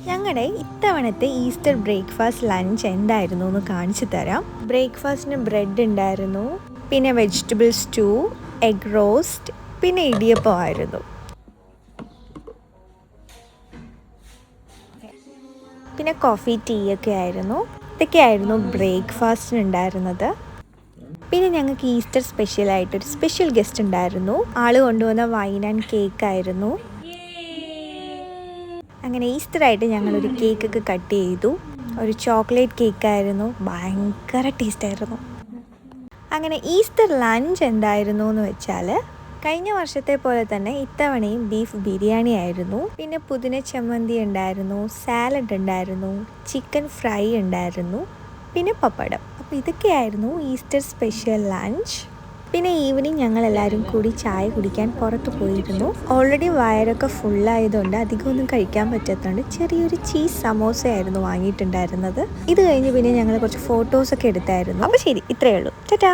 ഞങ്ങളുടെ ഇത്തവണത്തെ Easter breakfast lunch എന്തായിരുന്നു എന്ന് കാണിച്ചു തരാം. ബ്രേക്ക്ഫാസ്റ്റിന് ബ്രെഡ് ഉണ്ടായിരുന്നു, പിന്നെ വെജിറ്റബിൾ സ്റ്റൂ, എഗ് റോസ്റ്റ്, പിന്നെ ഇടിയപ്പം ആയിരുന്നു. പിന്നെ കോഫി ടീ ഒക്കെ ആയിരുന്നു. ഇതൊക്കെയായിരുന്നു ബ്രേക്ക്ഫാസ്റ്റിന് ഉണ്ടായിരുന്നത്. പിന്നെ ഞങ്ങൾക്ക് ഈസ്റ്റർ സ്പെഷ്യലായിട്ടൊരു സ്പെഷ്യൽ ഗസ്റ്റ് ഉണ്ടായിരുന്നു. ആൾ കൊണ്ടുവന്ന വൈൻ ആൻഡ് കേക്ക് ആയിരുന്നു. അങ്ങനെ ഈസ്റ്ററായിട്ട് ഞങ്ങളൊരു കേക്കൊക്കെ കട്ട് ചെയ്തു. ഒരു ചോക്ലേറ്റ് കേക്കായിരുന്നു, ഭയങ്കര ടേസ്റ്റായിരുന്നു. അങ്ങനെ ഈസ്റ്റർ ലഞ്ച് എന്തായിരുന്നു എന്ന് വെച്ചാൽ, കഴിഞ്ഞ വർഷത്തെ പോലെ തന്നെ ഇത്തവണയും ബീഫ് ബിരിയാണി ആയിരുന്നു. പിന്നെ പുതിന ചമ്മന്തി ഉണ്ടായിരുന്നു, സാലഡ് ഉണ്ടായിരുന്നു, ചിക്കൻ ഫ്രൈ ഉണ്ടായിരുന്നു, പിന്നെ പപ്പടം. അപ്പോൾ ഇതൊക്കെയായിരുന്നു ഈസ്റ്റർ സ്പെഷ്യൽ ലഞ്ച്. പിന്നെ ഈവനിങ് ഞങ്ങളെല്ലാവരും കൂടി ചായ കുടിക്കാൻ പുറത്ത് പോയിരുന്നു. ഓൾറെഡി വയറൊക്കെ ഫുള്ളായതുകൊണ്ട് അധികമൊന്നും കഴിക്കാൻ പറ്റാത്തതുകൊണ്ട് ചെറിയൊരു ചീസ് സമോസയായിരുന്നു വാങ്ങിയിട്ടുണ്ടായിരുന്നത്. ഇത് കഴിഞ്ഞ് പിന്നെ ഞങ്ങൾ കുറച്ച് ഫോട്ടോസൊക്കെ എടുത്തായിരുന്നു. അപ്പോൾ ശരി, ഇത്രയേ ഉള്ളൂ. ടാറ്റാ.